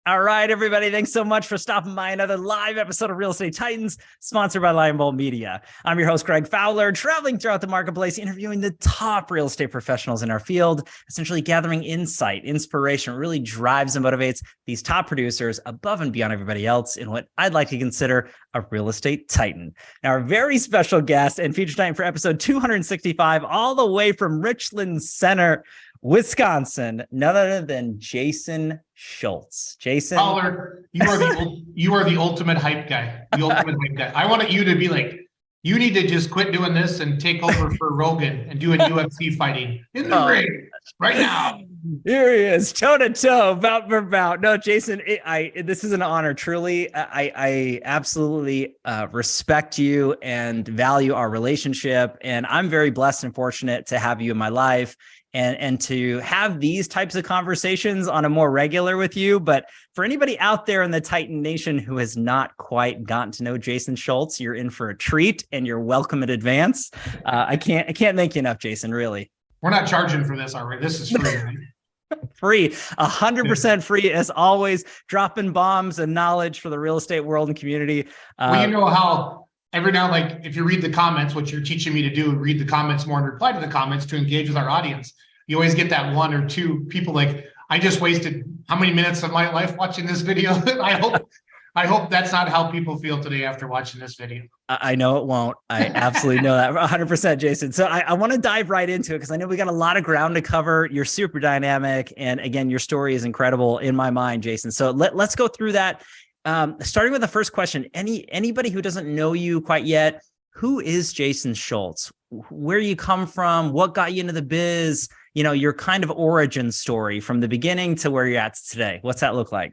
All right, everybody. Thanks so much for stopping by another live episode of Real Estate Titans, sponsored by Lion Bolt Media. I'm your host, Greg Fowler, traveling throughout the marketplace, interviewing the top real estate professionals in our field, essentially gathering insight, inspiration, really drives and motivates these top producers above and beyond everybody else in what I'd like to consider a real estate titan. Now, our very special guest and feature titan for episode 265, all the way from Richland Center, Wisconsin, none other than Jason Schultz. Jason, Fowler, you are the ultimate hype guy. The ultimate hype guy. I wanted you to be like, you need to just quit doing this and take over for Rogan and do a UFC fighting in the ring right now. Here he is, toe to toe, bout for bout. No, Jason, this is an honor. Truly, I absolutely respect you and value our relationship, and I'm very blessed and fortunate to have you in my life. And to have these types of conversations on a more regular with you. But for anybody out there in the Titan Nation who has not quite gotten to know Jason Schultz, you're in for a treat and you're welcome in advance. I can't thank you enough, Jason, really. We're not charging for this, are we? This is free, right? Free, 100% free, as always, dropping bombs and knowledge for the real estate world and community. Well, you know how every now, like if you read the comments, what you're teaching me to do, read the comments more and reply to the comments to engage with our audience. You always get that one or two people like, I just wasted how many minutes of my life watching this video? I hope that's not how people feel today after watching this video. I know it won't. I absolutely know that 100%, Jason. So I want to dive right into it because I know we got a lot of ground to cover. You're super dynamic. And again, your story is incredible in my mind, Jason. So let's go through that. Starting with the first question, anybody who doesn't know you quite yet, who is Jason Schultz? Where you come from? What got you into the biz? You know, your kind of origin story from the beginning to where you're at today. What's that look like?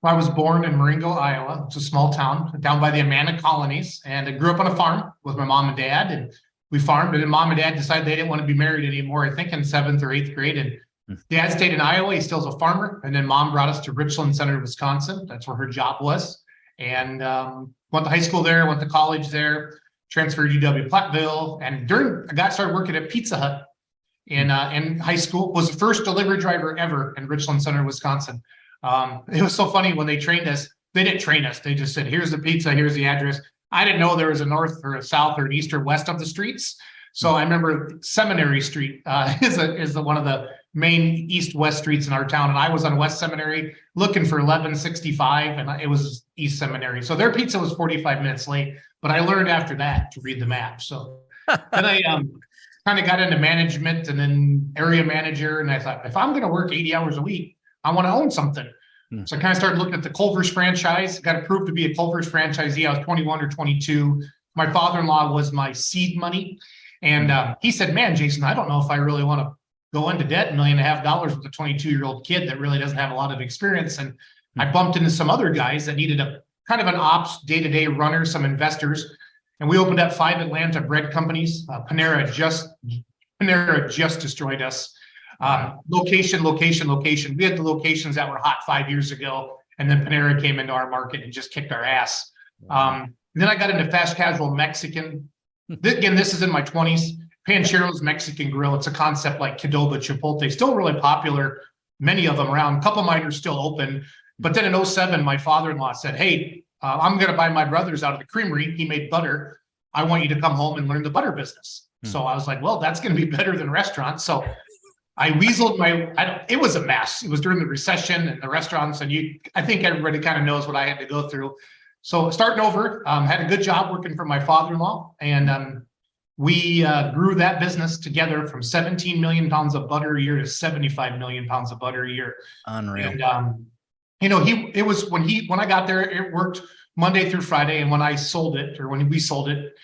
Well, I was born in Marengo, Iowa. It's a small town down by the Amana colonies. And I grew up on a farm with my mom and dad. And we farmed. And then mom and dad decided they didn't want to be married anymore, I think in 7th or 8th grade. And dad stayed in Iowa. He still's a farmer. And then mom brought us to Richland Center, Wisconsin. That's where her job was. And went to high school there, went to college there, transferred to UW Platteville. And I got started working at Pizza Hut in high school. Was the first delivery driver ever in Richland Center, Wisconsin. It was so funny when they trained us. They didn't train us. They just said, here's the pizza, here's the address. I didn't know there was a north or a south or an east or west of the streets. So I remember Seminary Street is one of the main east-west streets in our town. And I was on West Seminary looking for 1165 and it was East Seminary. So their pizza was 45 minutes late, but I learned after that to read the map. So then I kind of got into management and then area manager. And I thought, if I'm going to work 80 hours a week, I want to own something. So I kind of started looking at the Culver's franchise, got approved to be a Culver's franchisee. I was 21 or 22. My father-in-law was my seed money. And he said, man, Jason, I don't know if I really want to go into debt $1.5 million with a 22-year-old kid that really doesn't have a lot of experience. And I bumped into some other guys that needed a kind of an ops day-to-day runner, some investors. And we opened up 5 Atlanta bread companies. Panera just destroyed us. Location. We had the locations that were hot 5 years ago, and then Panera came into our market and just kicked our ass. Then I got into fast casual Mexican. Again, this is in my 20s. Panchero's Mexican Grill. It's a concept like Qdoba, Chipotle, still really popular. Many of them around. A couple of mine are still open. But then in 2007, my father-in-law said, hey, I'm going to buy my brother's out of the creamery. He made butter. I want you to come home and learn the butter business. So I was like, well, that's going to be better than restaurants. So I weaseled it was a mess. It was during the recession and the restaurants. And I think everybody kind of knows what I had to go through. So starting over, had a good job working for my father-in-law. And we grew that business together from 17 million pounds of butter a year to 75 million pounds of butter a year. Unreal. And, when I got there, it worked Monday through Friday. And when I sold it, or when we sold it,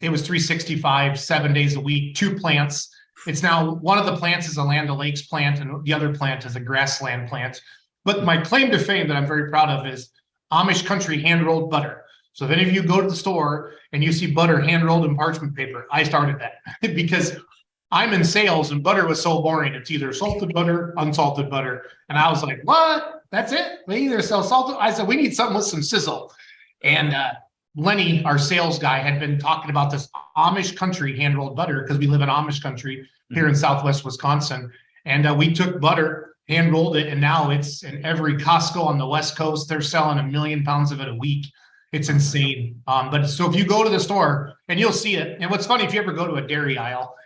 it was 365, 7 days a week, 2 plants. It's now one of the plants is a Land O'Lakes plant and the other plant is a grassland plant. But my claim to fame that I'm very proud of is Amish country hand-rolled butter. So if any of you go to the store and you see butter hand-rolled in parchment paper, I started that because I'm in sales and butter was so boring. It's either salted butter, unsalted butter. And I was like, what? That's it? They either sell salted. I said, we need something with some sizzle. And Lenny, our sales guy, had been talking about this Amish country hand-rolled butter because we live in Amish country here in Southwest Wisconsin. And we took butter hand rolled it. And now it's in every Costco on the West Coast. They're selling 1 million pounds of it a week. It's insane. But so if you go to the store and you'll see it, and what's funny, if you ever go to a dairy aisle,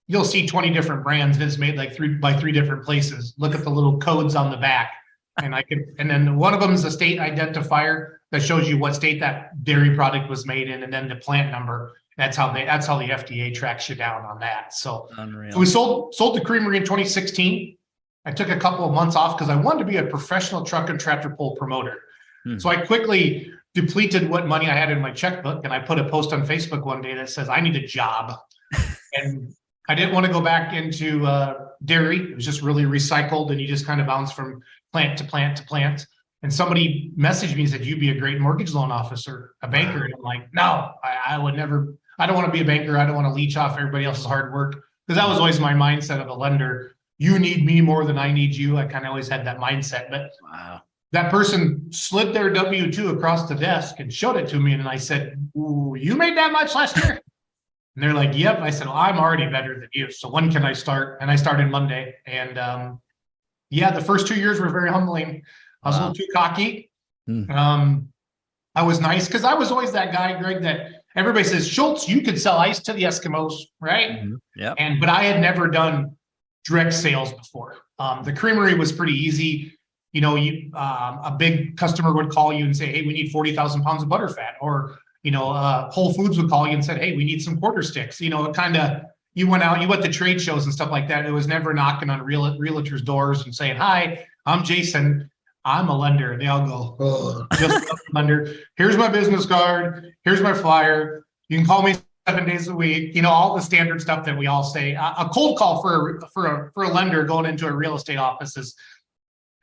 you'll see 20 different brands and it's made like 3 different places. Look at the little codes on the back. And then one of them is a state identifier that shows you what state that dairy product was made in, and then the plant number. That's how the FDA tracks you down on that. So we sold the creamery in 2016. I took a couple of months off because I wanted to be a professional truck and tractor pull promoter. So I quickly depleted what money I had in my checkbook, and I put a post on Facebook one day that says, I need a job. And I didn't want to go back into dairy. It was just really recycled, and you just kind of bounce from plant to plant to plant. And somebody messaged me and said, you'd be a great mortgage loan officer, a banker. And I'm like, no, I would never. I don't want to be a banker. I don't want to leech off everybody else's hard work, because that was always my mindset of a lender. You need me more than I need you. I kind of always had that mindset. But that person slid their W-2 across the desk and showed it to me. And I said, ooh, you made that much last year? And they're like, yep. I said, well, I'm already better than you. So when can I start? And I started Monday. And the first 2 years were very humbling. I was a little too cocky. I was nice because I was always that guy, Greg, that everybody says, Schultz, you could sell ice to the Eskimos, right? But I had never done direct sales before. The creamery was pretty easy. You know, a big customer would call you and say, hey, we need 40,000 pounds of butterfat. Or, Whole Foods would call you and said, hey, we need some quarter sticks. You went out, you went to trade shows and stuff like that. It was never knocking on realtors' doors and saying, hi, I'm Jason. I'm a lender. They all go, oh, just a lender. Here's my business card. Here's my flyer. You can call me 7 days a week. All the standard stuff that we all say. A cold call for a lender going into a real estate office is,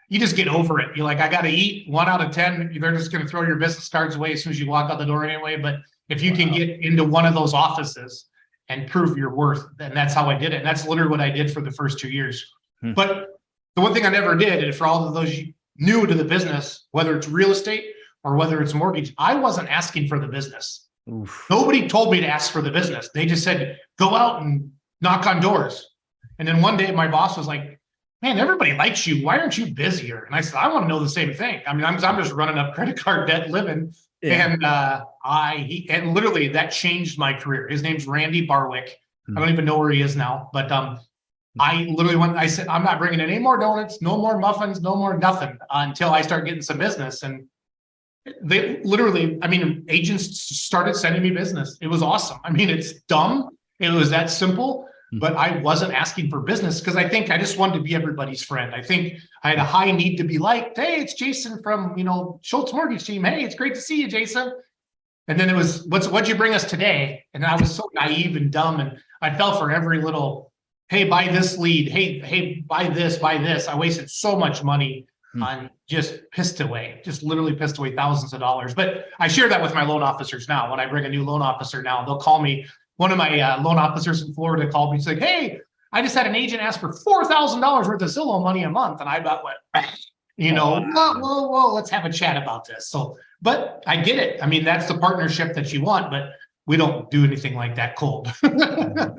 you just get over it. You're like, I got to eat. 1 out of 10, they're just going to throw your business cards away as soon as you walk out the door anyway. But if you can get into one of those offices and prove your worth, then that's how I did it. And that's literally what I did for the first 2 years. But the one thing I never did, and for all of those new to the business, whether it's real estate or whether it's mortgage, I wasn't asking for the business. Nobody told me to ask for the business. They just said, go out and knock on doors. And then one day my boss was like, man, everybody likes you. Why aren't you busier? And I said, I want to know the same thing. I mean, I'm just running up credit card debt living. And and literally that changed my career. His name's Randy Barwick. I don't even know where he is now, but I literally I said, I'm not bringing in any more donuts, no more muffins, no more nothing until I start getting some business. And they literally, agents started sending me business. It was awesome. It's dumb. It was that simple. But I wasn't asking for business because I think I just wanted to be everybody's friend. I think I had a high need to be liked. Hey, it's Jason from, Schultz Mortgage Team. Hey, it's great to see you, Jason. And then it was, what'd you bring us today? And I was so naive and dumb. And I fell for every little, hey, buy this lead. Hey, buy this. I wasted so much money on just literally pissed away thousands of dollars. But I share that with my loan officers now. When I bring a new loan officer now, they'll call me. One of my loan officers in Florida called me and said, hey, I just had an agent ask for $4,000 worth of Zillow money a month. And I about went, whoa, let's have a chat about this. So, but I get it. That's the partnership that you want, but we don't do anything like that cold.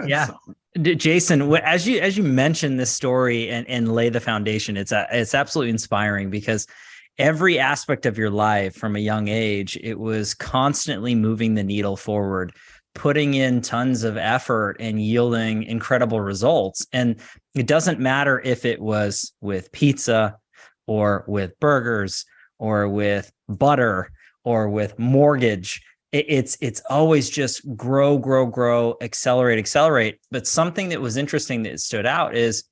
Yeah. So. Jason, as you mentioned this story and lay the foundation, it's absolutely inspiring because every aspect of your life from a young age, it was constantly moving the needle forward, putting in tons of effort and yielding incredible results. And it doesn't matter if it was with pizza or with burgers or with butter or with mortgage. It's always just grow, accelerate. But something that was interesting that stood out is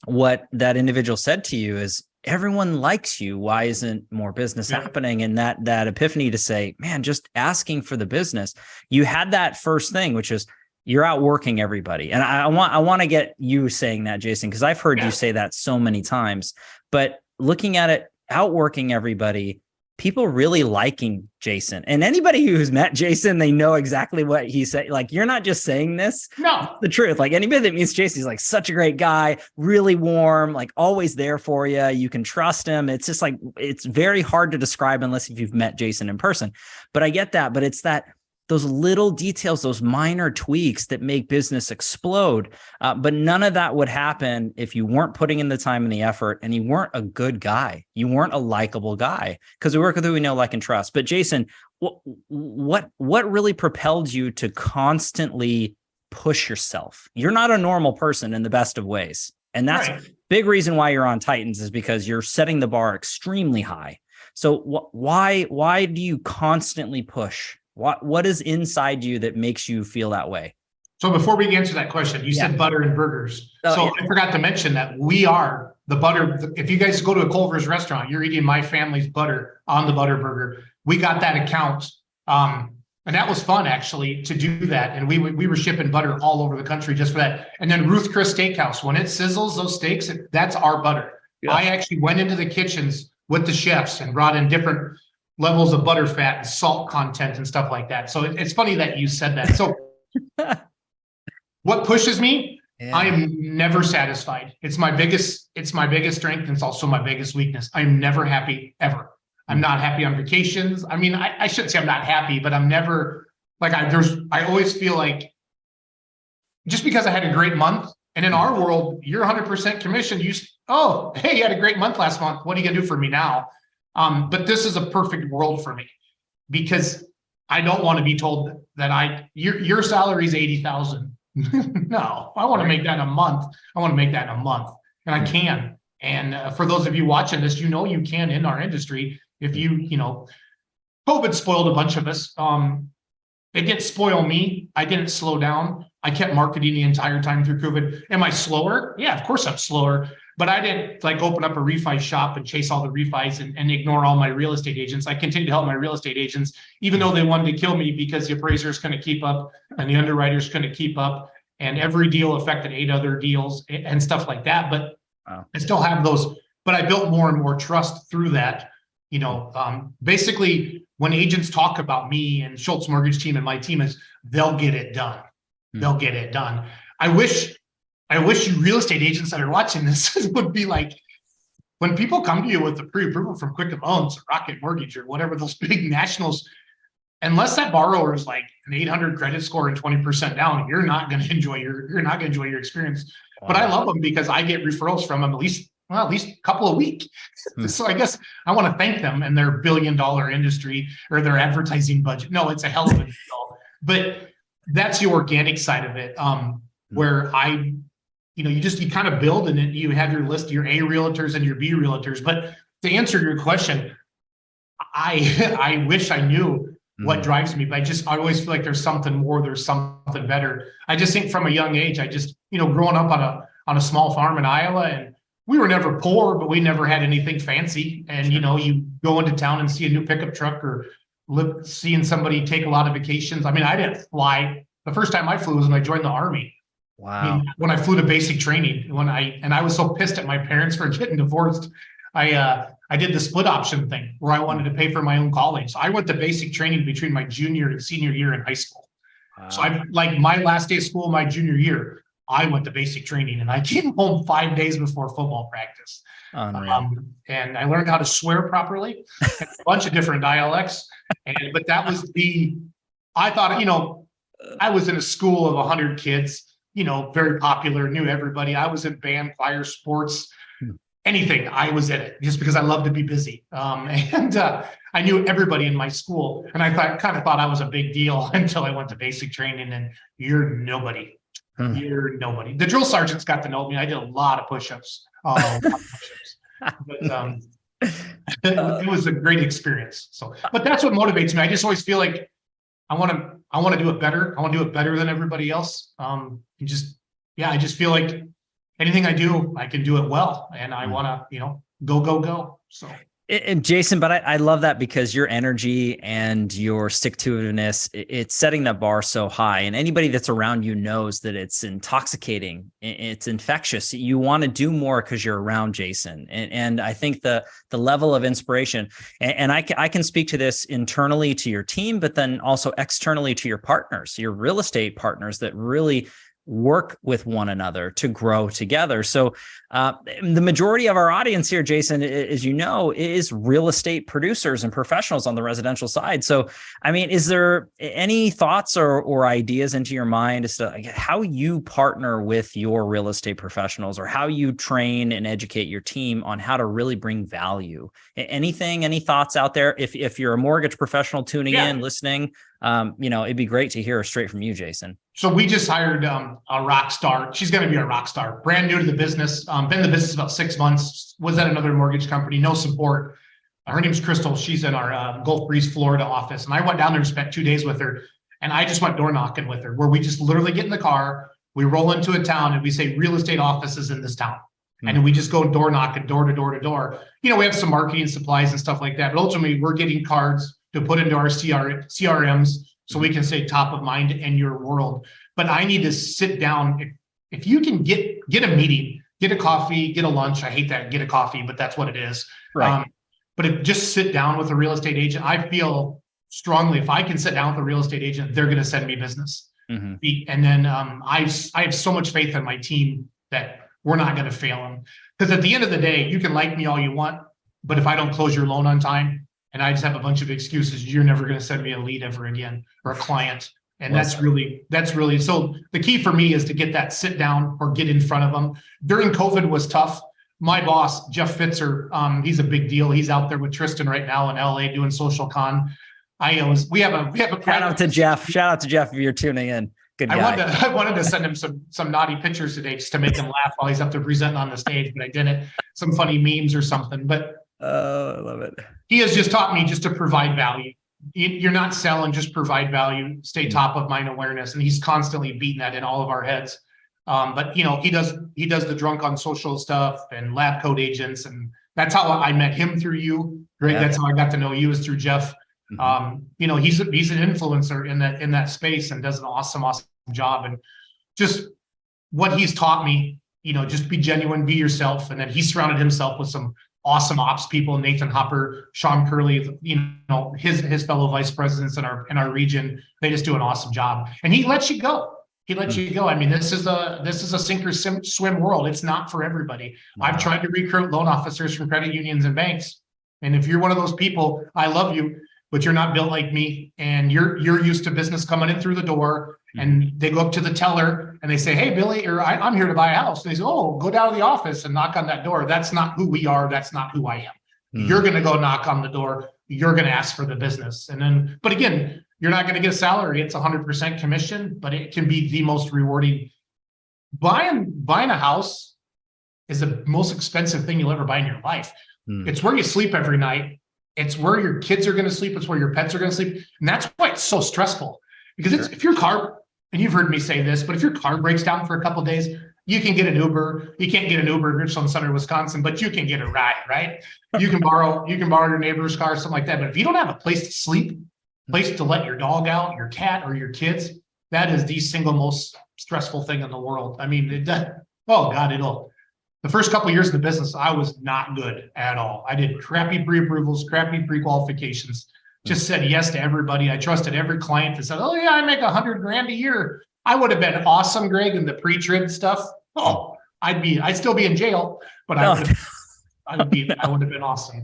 what that individual said to you is, everyone likes you. Why isn't more business happening? And that epiphany to say, man, just asking for the business. You had that first thing, which is you're outworking everybody. And I want to get you saying that, Jason, because I've heard you say that so many times. But looking at it, outworking everybody, people really liking Jason. And anybody who's met Jason, they know exactly what he said. Like, you're not just saying this. No, the truth. Like, anybody that meets Jason, he's like such a great guy, really warm, like always there for you. You can trust him. It's just like, it's very hard to describe unless if you've met Jason in person. But I get that. But it's that those little details, those minor tweaks that make business explode. But none of that would happen if you weren't putting in the time and the effort, and you weren't a good guy. You weren't a likable guy, because we work with who we know, like, and trust. But Jason, what really propelled you to constantly push yourself? You're not a normal person in the best of ways. And that's a big reason why you're on Titans, is because you're setting the bar extremely high. So why do you constantly push? What is inside you that makes you feel that way? So before we answer that question, you said butter and burgers. I forgot to mention that we are the butter. If you guys go to a Culver's restaurant, you're eating my family's butter on the butter burger. We got that account. And that was fun, actually, to do that. And we were shipping butter all over the country just for that. And then Ruth Chris Steakhouse, when it sizzles those steaks, that's our butter. Yeah. I actually went into the kitchens with the chefs and brought in different levels of butter fat and salt content and stuff like that. So it's funny that you said that. So what pushes me? Yeah. I am never satisfied. It's my biggest strength, and it's also my biggest weakness. I'm never happy, ever. I'm not happy on vacations. I mean, I shouldn't say I'm not happy, but I'm never like, I always feel like just because I had a great month, and in our world, you're 100% commission. Hey, you had a great month last month. What are you gonna do for me now? But this is a perfect world for me, because I don't want to be told that your salary is 80,000. No, I want to make that in a month. And I can. And for those of you watching this, you can in our industry. If COVID spoiled a bunch of us. It didn't spoil me. I didn't slow down. I kept marketing the entire time through COVID. Am I slower? Yeah, of course I'm slower. But I didn't open up a refi shop and chase all the refis and ignore all my real estate agents. I continued to help my real estate agents, even though they wanted to kill me, because the appraiser is going to keep up and the underwriter is going to keep up. And every deal affected 8 other deals and stuff like that. But wow. I still have those. But I built more and more trust through that. Basically, when agents talk about me and Schultz Mortgage Team and my team, is they'll get it done. They'll get it done. I wish you real estate agents that are watching this would be like, when people come to you with the pre-approval from Quicken Loans or Rocket Mortgage or whatever, those big nationals, unless that borrower is like an 800 credit score and 20% down, you're not going to enjoy your experience. Wow. But I love them because I get referrals from them at least a couple a week. So I guess I want to thank them and their $1 billion industry or their advertising budget. No, it's a hell of a deal. But that's the organic side of it, where you kind of build, and then you have your list of your A realtors and your B realtors. But to answer your question, I wish I knew what drives me, but I always feel like there's something more, there's something better. I just think from a young age, growing up on a small farm in Iowa, and we were never poor, but we never had anything fancy. And, you go into town and see a new pickup truck or seeing somebody take a lot of vacations. I mean, I didn't fly. The first time I flew was when I joined the Army. Wow. When I flew to basic training, I was so pissed at my parents for getting divorced. I did the split option thing where I wanted to pay for my own college. So I went to basic training between my junior and senior year in high school. Wow. So my last day of school, my junior year, I went to basic training, and I came home 5 days before football practice. And I learned how to swear properly, a bunch of different dialects. But that was I thought, I was in a school of 100 kids, very popular, knew everybody. I was in band, choir, sports, anything. I was in it just because I love to be busy. I knew everybody in my school, and I kind of thought I was a big deal until I went to basic training, and you're nobody. You're nobody. The drill sergeants got to know me. I did a lot of push-ups. But it was a great experience. But that's what motivates me. I just always feel like I want to do it better. I want to do it better than everybody else. I just feel like anything I do, I can do it well, and I want to, go. So. And Jason, but I love that, because your energy and your stick-to-itiveness, it's setting that bar so high. And anybody that's around you knows that it's intoxicating. It's infectious. You want to do more because you're around Jason. And I think the level of inspiration, and I can speak to this internally to your team, but then also externally to your partners, your real estate partners that really work with one another to grow together. So the majority of our audience here, Jason, as you know, is real estate producers and professionals on the residential side. So, I mean, is there any thoughts or ideas into your mind as to how you partner with your real estate professionals, or how you train and educate your team on how to really bring value? Any thoughts out there? If you're a mortgage professional tuning in, listening, it'd be great to hear straight from you, Jason. So we just hired a rock star. She's going to be a rock star, brand new to the business. Been in the business about 6 months, was at another mortgage company, no support. Her name's Crystal. She's in our Gulf Breeze, Florida office. And I went down there and spent 2 days with her. And I just went door knocking with her, where we just literally get in the car, we roll into a town and we say real estate offices in this town. And then we just go door knocking, door to door to door. We have some marketing supplies and stuff like that. But ultimately, we're getting cards to put into our CRMs so we can say top of mind in your world. But I need to sit down. If you can get a meeting, get a coffee, get a lunch. I hate that, get a coffee, but that's what it is. Right. Just sit down with a real estate agent. I feel strongly, if I can sit down with a real estate agent, they're going to send me business. Mm-hmm. And then I have so much faith in my team that we're not going to fail them. Because at the end of the day, you can like me all you want, but if I don't close your loan on time and I just have a bunch of excuses, you're never going to send me a lead ever again, or a client. And that's really, so the key for me is to get that sit down or get in front of them. During COVID was tough. My boss, Jeff Fitzer, he's a big deal. He's out there with Tristan right now in LA doing social con. We have a shout out to Jeff. Shout out to Jeff if you're tuning in. Good guy. I wanted to send him some naughty pictures today just to make him laugh while he's up there presenting on the stage, but I didn't. Some funny memes or something. But I love it. He has just taught me just to provide value. You're not selling, just provide value, stay top of mind awareness. And he's constantly beating that in all of our heads. But he does the drunk on social stuff and lab coat agents. And that's how I met him, through you, Greg. Yeah. That's how I got to know you, is through Jeff. Mm-hmm. He's an influencer in that space and does an awesome job. And just what he's taught me, just be genuine, be yourself. And then he surrounded himself with some awesome ops people, Nathan Hopper, Sean Curley, his fellow vice presidents in our region. They just do an awesome job. And he lets you go. I mean, this is a sink or swim world. It's not for everybody. No. I've tried to recruit loan officers from credit unions and banks. And if you're one of those people, I love you, but you're not built like me. And you're used to business coming in through the door, and they go up to the teller and they say, "Hey, Billy," or I'm here to buy a house. And they say, "Oh, go down to the office and knock on that door." That's not who we are. That's not who I am. You're going to go knock on the door. You're going to ask for the business. And then, but again, you're not going to get a salary. It's 100% commission, but it can be the most rewarding. Buying a house is the most expensive thing you'll ever buy in your life. It's where you sleep every night. It's where your kids are going to sleep. It's where your pets are going to sleep. And that's why it's so stressful. Because if your car, and you've heard me say this, but if your car breaks down for a couple of days, you can get an Uber. You can't get an Uber in Richland Center, Wisconsin, but you can get a ride, right? You can borrow your neighbor's car, something like that. But if you don't have a place to sleep, place to let your dog out, your cat, or your kids, that is the single most stressful thing in the world. I mean, the first couple of years in the business, I was not good at all. I did crappy pre-approvals, crappy pre-qualifications, just said yes to everybody. I trusted every client that said, "Oh yeah, I make $100,000 a year." I would have been awesome, Greg, in the pre-trib stuff. Oh, I'd still be in jail, but I would have been awesome.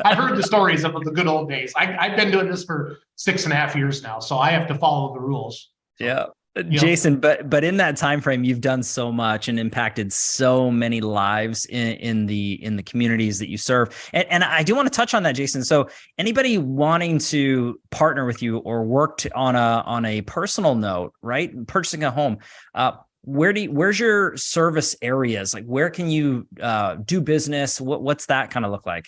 I've heard the stories of the good old days. I've been doing this for 6.5 years now, so I have to follow the rules. Yeah. Jason, but in that time frame, you've done so much and impacted so many lives in the communities that you serve. And I do want to touch on that, Jason. So anybody wanting to partner with you or work on a personal note, right? Purchasing a home, where's your service areas? Like, where can you do business? What's that kind of look like?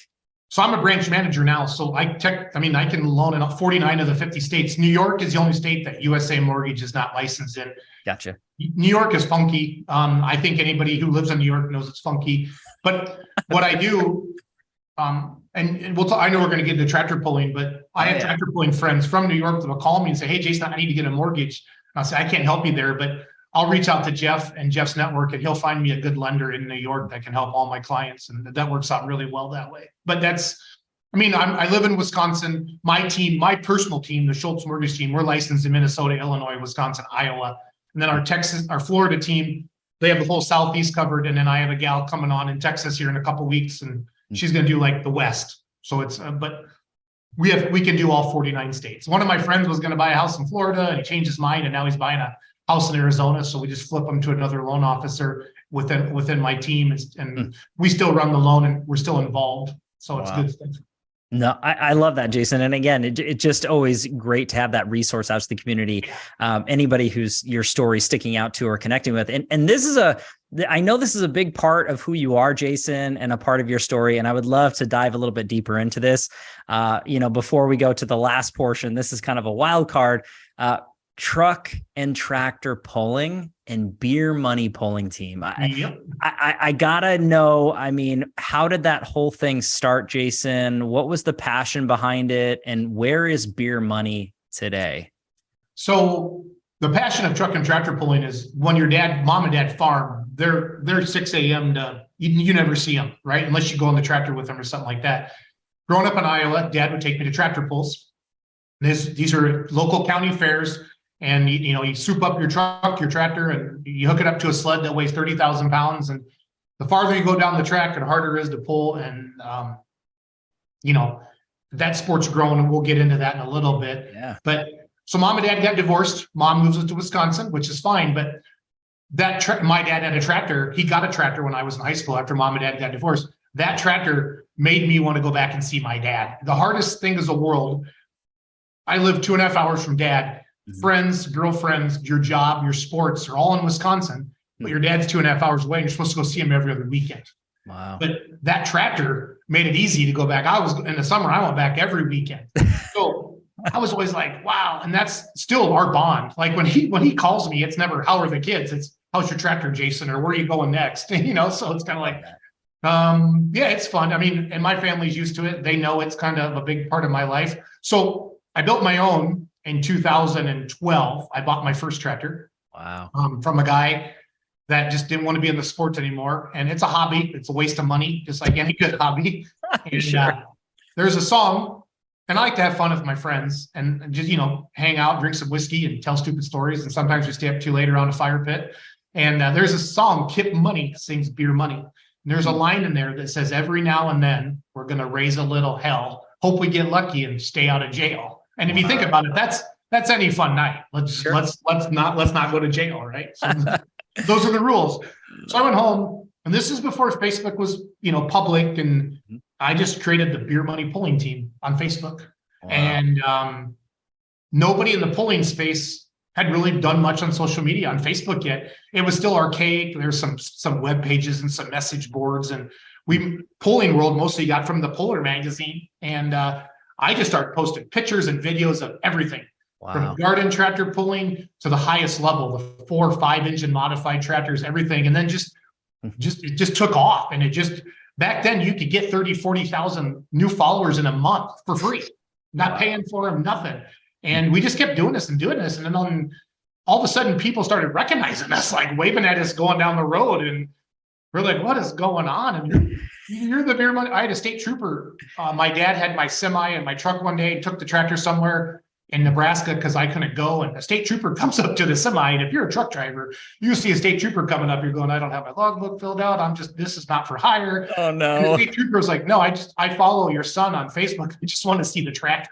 So I'm a branch manager now. So I can loan in 49 of the 50 states. New York is the only state that USA Mortgage is not licensed in. Gotcha. New York is funky. I think anybody who lives in New York knows it's funky. But what I do, and we'll talk, I know we're going to get into tractor pulling, but I have tractor pulling friends from New York that will call me and say, "Hey, Jason, I need to get a mortgage." And I'll say, "I can't help you there, but I'll reach out to Jeff and Jeff's network, and he'll find me a good lender in New York that can help all my clients." And that works out really well that way. But I live in Wisconsin. My team, my personal team, the Schultz Mortgage team, we're licensed in Minnesota, Illinois, Wisconsin, Iowa. And then our Florida team, they have the whole Southeast covered. And then I have a gal coming on in Texas here in a couple of weeks, and she's going to do like the West. So it's, but we can do all 49 states. One of my friends was going to buy a house in Florida, and he changed his mind, and now he's buying a house in Arizona. So we just flip him to another loan officer within my team, and we still run the loan, and we're still involved. So it's good stuff. No, I love that, Jason. And again, it's just always great to have that resource out to the community. Anybody who's your story sticking out to or connecting with. And this is I know this is a big part of who you are, Jason, and a part of your story. And I would love to dive a little bit deeper into this. Before we go to the last portion, this is kind of a wild card. Truck and tractor pulling and beer money pulling team. I gotta know, I mean, how did that whole thing start, Jason? What was the passion behind it? And where is beer money today? So the passion of truck and tractor pulling is when your mom and dad farm, they're 6 a.m. to, you never see them, right? Unless you go on the tractor with them or something like that. Growing up in Iowa, Dad would take me to tractor pulls. These are local county fairs. And, you soup up your truck, your tractor, and you hook it up to a sled that weighs 30,000 pounds. And the farther you go down the track, the harder it is to pull. And, that sport's growing, and we'll get into that in a little bit. Yeah. But so mom and dad got divorced. Mom moves to Wisconsin, which is fine. But my dad had a tractor. He got a tractor when I was in high school after mom and dad got divorced. That tractor made me want to go back and see my dad. The hardest thing in the world. I live 2.5 hours from dad. Friends, girlfriends, your job, your sports are all in Wisconsin, but your dad's 2.5 hours away, and you're supposed to go see him every other weekend. Wow. But that tractor made it easy to go back. In the summer, I went back every weekend. So I was always like, wow. And that's still our bond. Like when he calls me, it's never, how are the kids? It's, how's your tractor, Jason? Or where are you going next? So it's kind of like, it's fun. I mean, and my family's used to it. They know it's kind of a big part of my life. So I built my own. In 2012, I bought my first tractor. Wow. From a guy that just didn't want to be in the sports anymore. And it's a hobby. It's a waste of money, just like any good hobby. And, sure. There's a song, and I like to have fun with my friends and just, hang out, drink some whiskey and tell stupid stories. And sometimes we stay up too late around a fire pit. And there's a song, Kip Money sings Beer Money. And there's a line in there that says, every now and then we're going to raise a little hell. Hope we get lucky and stay out of jail. And if you think about it, that's any fun night. Let's not go to jail, right? So those are the rules. So I went home, and this is before Facebook was, public, and I just created the beer money pulling team on Facebook. Wow. And nobody in the pulling space had really done much on social media on Facebook yet. It was still archaic. There's some web pages and some message boards, and Pulling World mostly got from the Polar magazine, and I just started posting pictures and videos of everything. Wow. From garden tractor pulling to the highest level, the 4 or 5 engine modified tractors, everything. And then it just took off. And back then you could get 30, 40,000 new followers in a month for free, not paying for them, nothing. And we just kept doing this. And then all of a sudden people started recognizing us, like waving at us going down the road. And we're like, what is going on? And you're the beer money. I had a state trooper. My dad had my semi and my truck one day and took the tractor somewhere in Nebraska because I couldn't go. And a state trooper comes up to the semi. And if you're a truck driver, you see a state trooper coming up, you're going, I don't have my logbook filled out. this is not for hire. Oh no. And the state trooper was like, no, I follow your son on Facebook. I just want to see the tractor.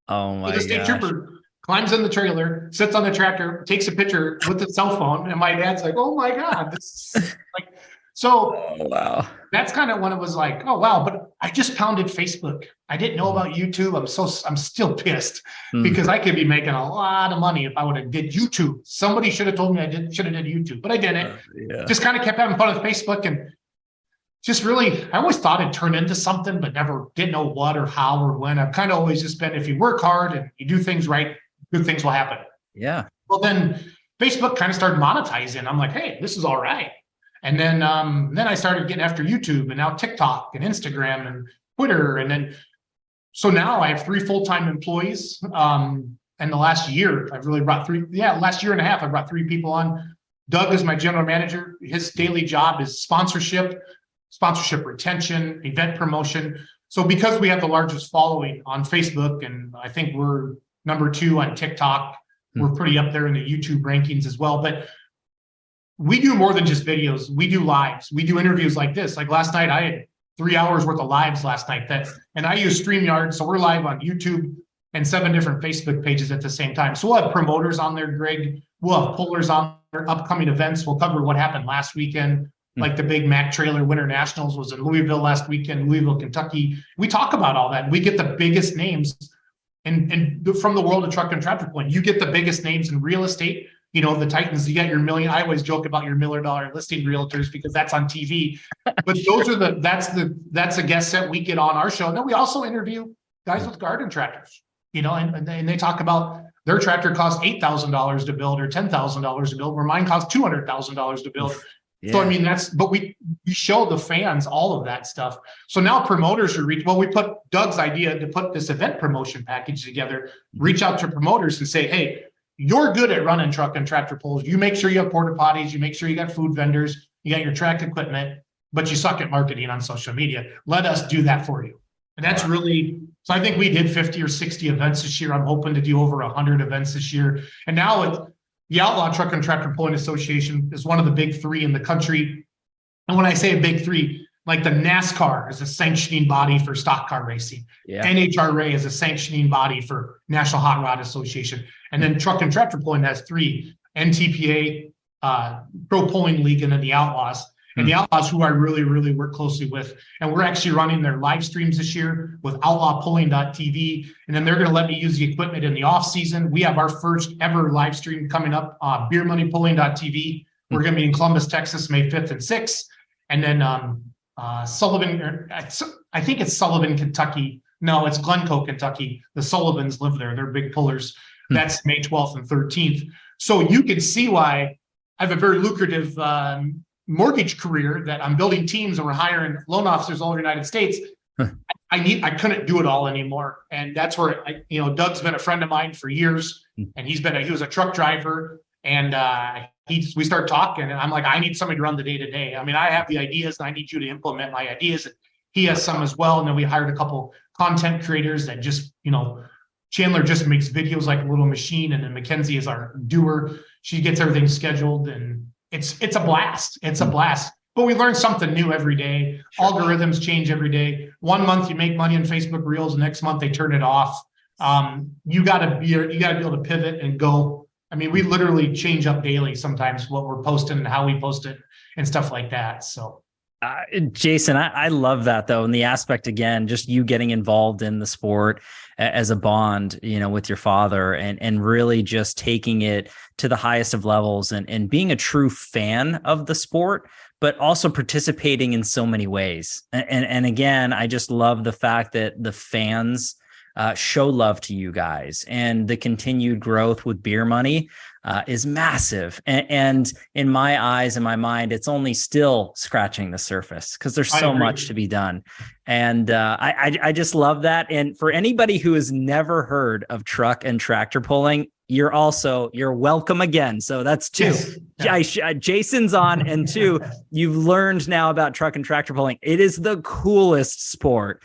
Oh my God. So the state trooper climbs in the trailer, sits on the tractor, takes a picture with the cell phone. And my dad's like, oh my God, this is like, so wow. That's kind of when it was like, oh, wow. But I just pounded Facebook. I didn't know about YouTube. I'm still pissed because I could be making a lot of money if I would have did YouTube. Somebody should have told me should have did YouTube, but I didn't. Just kind of kept having fun with Facebook and just really, I always thought it turned into something, but never didn't know what or how or when. I've kind of always just been, if you work hard and you do things right, good things will happen. Yeah. Well, then Facebook kind of started monetizing. I'm like, hey, this is all right. And then I started getting after YouTube and now TikTok and Instagram and Twitter. And then, so now I have 3 full-time employees. And the last year, I've really brought last year and a half, I brought 3 people on. Doug is my general manager. His daily job is sponsorship retention, event promotion. So because we have the largest following on Facebook, and I think we're number 2 on TikTok, We're pretty up there in the YouTube rankings as well. But we do more than just videos. We do lives. We do interviews like this. Like last night, I had 3 hours worth of lives last night. And I use StreamYard, so we're live on YouTube and 7 different Facebook pages at the same time. So we'll have promoters on there, Greg. We'll have pullers on their upcoming events. We'll cover what happened last weekend. Like the big Mac Trailer Winter Nationals was in Louisville last weekend, Louisville, Kentucky. We talk about all that. We get the biggest names and from the world of truck and tractor pulling. You get the biggest names in real estate. You know, the Titans, you got your million. I always joke about your $1 million listing realtors because that's on TV. But those are that's a guest set we get on our show. And then we also interview guys with garden tractors, you know, and they talk about their tractor costs $8,000 to build or $10,000 to build, where mine costs $200,000 to build. Yeah. So I mean, but we show the fans all of that stuff. So now promoters are we put Doug's idea to put this event promotion package together, reach out to promoters and say, hey, you're good at running truck and tractor pulls. You make sure you have porta potties, you make sure you got food vendors, you got your track equipment, but you suck at marketing on social media. Let us do that for you. And that's really, so I think we did 50 or 60 events this year. I'm hoping to do over 100 events this year. And now the Outlaw Truck and Tractor Pulling Association is one of the big 3 in the country. And when I say a big 3, like the NASCAR is a sanctioning body for stock car racing. Yeah. NHRA is a sanctioning body for National Hot Rod Association. And then Truck and Tractor Pulling has 3, NTPA, Pro Pulling League, and then the Outlaws. And the Outlaws, who I really, really work closely with. And we're actually running their live streams this year with outlawpulling.tv. And then they're going to let me use the equipment in the off season. We have our first ever live stream coming up, beermoneypulling.tv. We're going to be in Columbus, Texas, May 5th and 6th. And then Sullivan, I think it's Sullivan, Kentucky. No, it's Glencoe, Kentucky. The Sullivans live there. They're big pullers. That's May 12th and 13th. So you can see why I have a very lucrative mortgage career, that I'm building teams and we're hiring loan officers all over the United States. I couldn't do it all anymore. And that's where Doug's been a friend of mine for years, and he was a truck driver, and we start talking, and I'm like, I need somebody to run the day to day. I mean, I have the ideas and I need you to implement my ideas. And he has some as well. And then we hired a couple content creators that just, Chandler just makes videos like a little machine. And then Mackenzie is our doer. She gets everything scheduled, and it's a blast. It's a blast. But we learn something new every day. Sure. Algorithms change every day. 1 month you make money on Facebook Reels, next month they turn it off. You gotta be able to pivot and go. I mean, we literally change up daily sometimes what we're posting and how we post it and stuff like that. So Jason, I love that though. And the aspect, again, just you getting involved in the sport as a bond, with your father, and really just taking it to the highest of levels, and being a true fan of the sport, but also participating in so many ways. And again, I just love the fact that the fans show love to you guys, and the continued growth with Beer Money is massive. And in my eyes and my mind, it's only still scratching the surface, because there's so much to be done. And I just love that. And for anybody who has never heard of truck and tractor pulling, you're welcome again. So that's 2. Yes. Yeah. Jason's on, and 2, you've learned now about truck and tractor pulling. It is the coolest sport.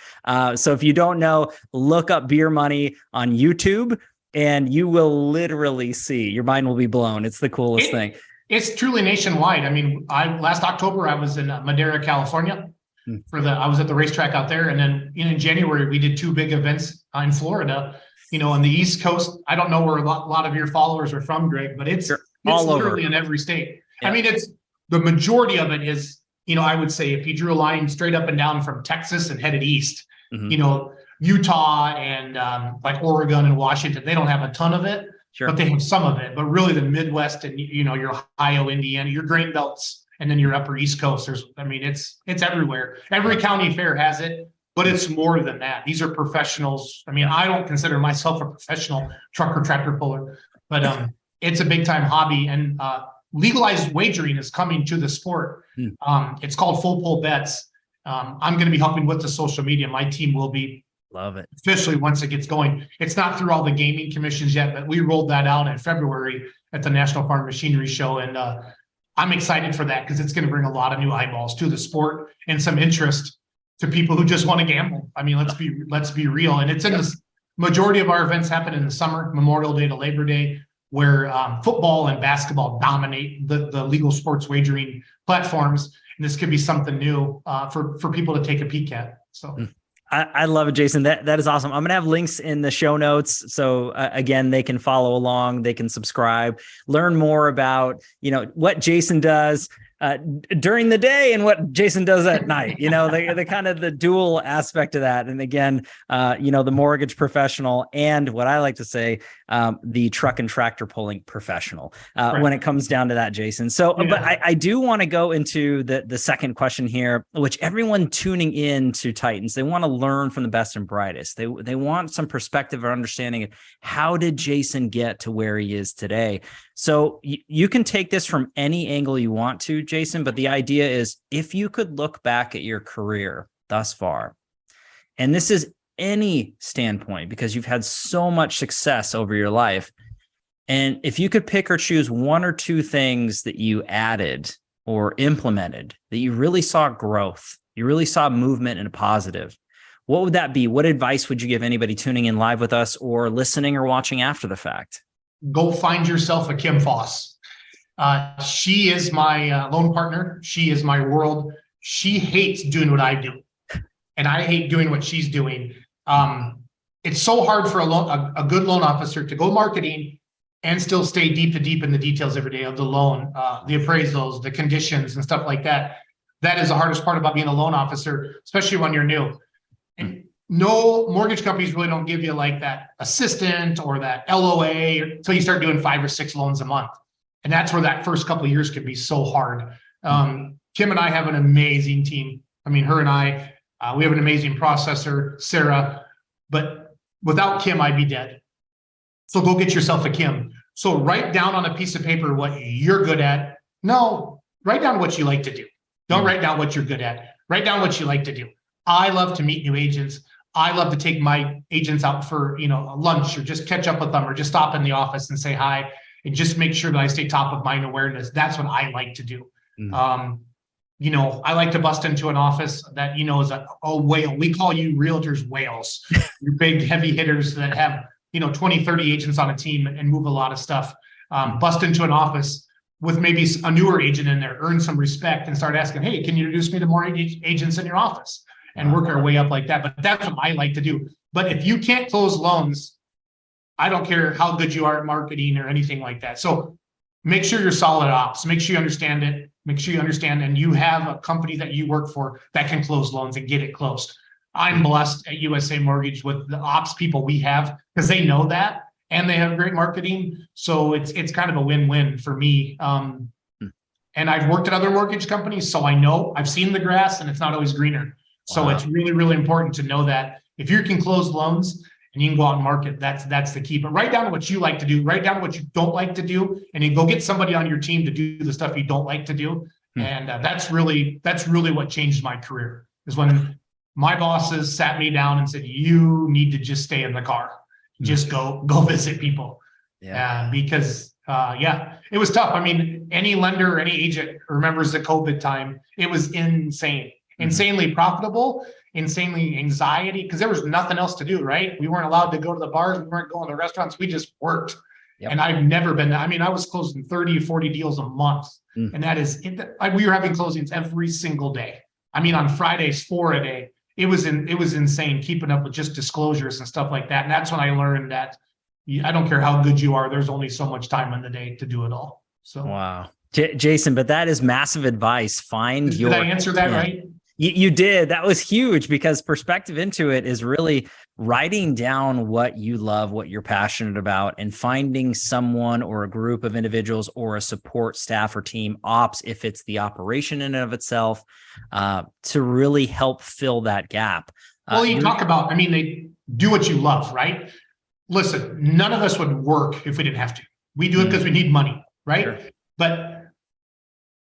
So if you don't know, look up Beer Money on YouTube, and you will literally see, your mind will be blown. It's the coolest thing. It's truly nationwide. I mean, last October, I was in Madera, California I was at the racetrack out there. And then in January, we did 2 big events in Florida, on the East Coast. I don't know where a lot of your followers are from, Greg, but it's literally in every state. Yeah. I mean, the majority of it is, I would say if you drew a line straight up and down from Texas and headed east, Utah and like Oregon and Washington, they don't have a ton of it, but they have some of it. But really the Midwest and, your Ohio, Indiana, your grain belts, and then your upper East Coast, it's everywhere. Every county fair has it, but it's more than that. These are professionals. I mean, I don't consider myself a professional truck or tractor puller, but it's a big time hobby, and legalized wagering is coming to the sport. It's called Full Pull Bets. I'm going to be helping with the social media. My team will be. Love it. Officially, once it gets going. It's not through all the gaming commissions yet, but we rolled that out in February at the National Farm Machinery Show. And I'm excited for that, because it's going to bring a lot of new eyeballs to the sport and some interest to people who just want to gamble. I mean, let's be real. And it's in the majority of our events happen in the summer, Memorial Day to Labor Day. where football and basketball dominate the legal sports wagering platforms. And this could be something new for people to take a peek at. So. I love it, Jason. That is awesome. I'm going to have links in the show notes. So again, they can follow along, they can subscribe, learn more about, what Jason does during the day and what Jason does at night, the kind of the dual aspect of that. And again, the mortgage professional and what I like to say, the truck and tractor pulling professional when it comes down to that, Jason. So, but I do want to go into the second question here, which everyone tuning in to Titans, they want to learn from the best and brightest. They want some perspective or understanding of how did Jason get to where he is today. So you can take this from any angle you want to, Jason, but the idea is if you could look back at your career thus far, and this is any standpoint because you've had so much success over your life, and if you could pick or choose one or two things that you added or implemented that you really saw growth, you really saw movement in a positive, what would that be? What advice would you give anybody tuning in live with us or listening or watching after the fact? Go find yourself a Kim Foss. She is my loan partner. She is my world. She hates doing what I do, and I hate doing what she's doing. It's so hard for a good loan officer to go marketing and still stay deep in the details every day of the loan, the appraisals, the conditions, and stuff like that. That is the hardest part about being a loan officer, especially when you're new. And no mortgage companies really don't give you like that assistant or that LOA until you start doing 5 or 6 loans a month. And that's where that first couple of years could be so hard. Kim and I have an amazing team. I mean, her and I, we have an amazing processor, Sarah, but without Kim, I'd be dead. So go get yourself a Kim. So write down on a piece of paper what you're good at. No, write down what you like to do. Don't write down what you're good at. Write down what you like to do. I love to meet new agents. I love to take my agents out for, lunch or just catch up with them or just stop in the office and say hi and just make sure that I stay top of mind awareness. That's what I like to do. I like to bust into an office that, is a whale. We call you realtors whales. You're big, heavy hitters that have, 20, 30 agents on a team and move a lot of stuff. Bust into an office with maybe a newer agent in there, earn some respect and start asking, hey, can you introduce me to more agents in your office? And work our way up like that. But that's what I like to do. But if you can't close loans, I don't care how good you are at marketing or anything like that. So make sure you're solid at ops. Make sure you understand it. Make sure you understand and you have a company that you work for that can close loans and get it closed. I'm blessed at USA Mortgage with the ops people we have because they know that and they have great marketing. So it's kind of a win-win for me. And I've worked at other mortgage companies, so I know I've seen the grass and it's not always greener. So it's really, really important to know that if you can close loans and you can go out and market, that's the key. But write down what you like to do, write down what you don't like to do, and then go get somebody on your team to do the stuff you don't like to do. And that's really what changed my career is when my bosses sat me down and said, you need to just stay in the car, just go visit people. Because it was tough. I mean, any lender or any agent remembers the COVID time. It was insane. Insanely profitable, insanely anxiety, because there was nothing else to do, right? We weren't allowed to go to the bars. We weren't going to restaurants. We just worked. And I've never been there. I mean, I was closing 30, 40 deals a month. And that is, we were having closings every single day. I mean, on Fridays, 4 a day. It was insane keeping up with just disclosures and stuff like that. And that's when I learned that I don't care how good you are. There's only so much time in the day to do it all. So, wow. Jason, but that is massive advice. Did I answer that right? You did. That was huge because perspective into it is really writing down what you love, what you're passionate about, and finding someone or a group of individuals or a support staff or team ops, if it's the operation in and of itself, to really help fill that gap. Well, you talk about, they do what you love, right? Listen, none of us would work if we didn't have to. We do it because we need money, right? Sure. But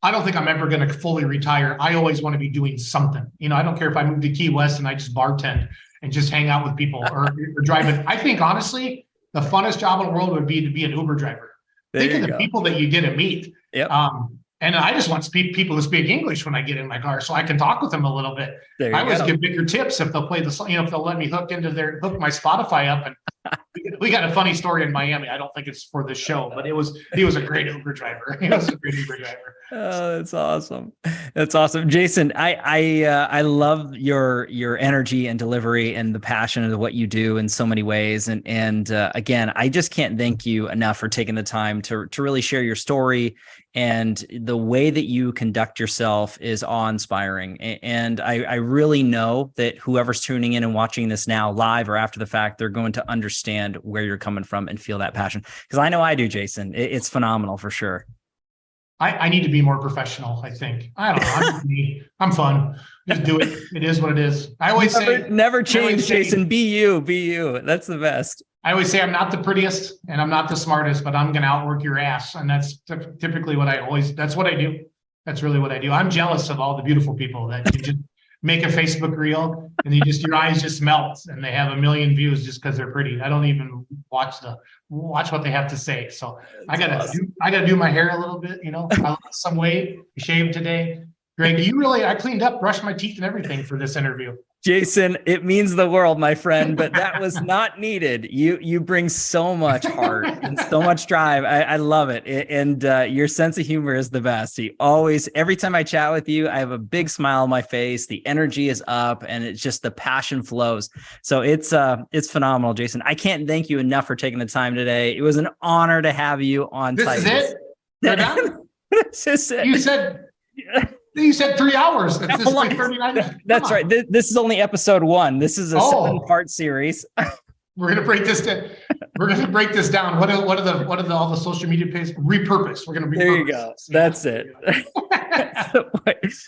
I don't think I'm ever going to fully retire. I always want to be doing something. I don't care if I move to Key West and I just bartend and just hang out with people or drive it. I think, honestly, the funnest job in the world would be to be an Uber driver. Think of the people that you get to meet. Yep. And I just want people to speak English when I get in my car so I can talk with them a little bit. I always give bigger tips if they'll play the song, if they'll let me hook my Spotify up and We got a funny story in Miami. I don't think it's for the show, but he was a great Uber driver. He was a great Uber driver. Oh, that's awesome. That's awesome. Jason, I love your energy and delivery and the passion of what you do in so many ways. And again, I just can't thank you enough for taking the time to really share your story. And the way that you conduct yourself is awe-inspiring. And I really know that whoever's tuning in and watching this now live or after the fact, they're going to understand where you're coming from and feel that passion. Because I know I do, Jason. It's phenomenal for sure. I need to be more professional, I think. I don't know. I'm fun. Just do it. It is what it is. I always say never change, Jason. Be you. That's the best. I always say I'm not the prettiest and I'm not the smartest, but I'm going to outwork your ass. And that's typically that's what I do. That's really what I do. I'm jealous of all the beautiful people that you just make a Facebook reel and your eyes just melt and they have 1 million views just because they're pretty. I don't even watch what they have to say. So I gotta do my hair a little bit, I lost some weight, shaved today. Greg, I cleaned up, brushed my teeth and everything for this interview. Jason, it means the world, my friend, but that was not needed. You bring so much heart and so much drive. I love it. And your sense of humor is the best. Every time I chat with you, I have a big smile on my face. The energy is up and it's just the passion flows. So it's phenomenal, Jason. I can't thank you enough for taking the time today. It was an honor to have you on. This Titans. is it? We're done? This is it. You said 3 hours. This is like 39. That's right. This is only episode 1. This is a 7-part series. We're gonna break this down. What are all the social media pages? Repurpose. We're gonna repurpose. There you go. That's it.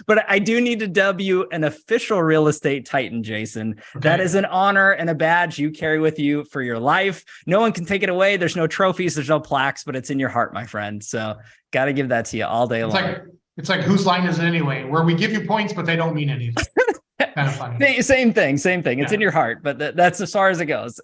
But I do need to dub you an official real estate titan, Jason. Okay. That is an honor and a badge you carry with you for your life. No one can take it away. There's no trophies. There's no plaques, but it's in your heart, my friend. So got to give that to you all day long. It's like whose line is it anyway? Where we give you points, but they don't mean anything. Kind of funny. Same thing. Yeah. It's in your heart, but that's as far as it goes.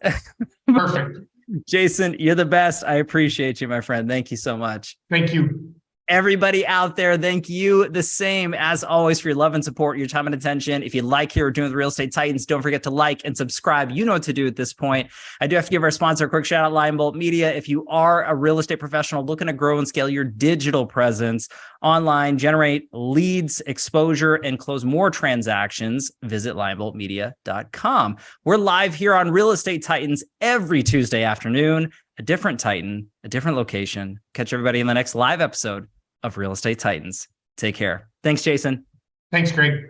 Perfect. Jason, you're the best. I appreciate you, my friend. Thank you so much. Thank you. Everybody out there, thank you the same as always for your love and support, your time and attention. If you like here, we're doing the Real Estate Titans, don't forget to like and subscribe. You know what to do at this point. I do have to give our sponsor a quick shout out, Lion Bolt Media. If you are a real estate professional looking to grow and scale your digital presence online, generate leads, exposure, and close more transactions, visit lionboltmedia.com. We're live here on Real Estate Titans every Tuesday afternoon, a different Titan, a different location. Catch everybody in the next live episode of Real Estate Titans. Take care. Thanks, Jason. Thanks, Greg.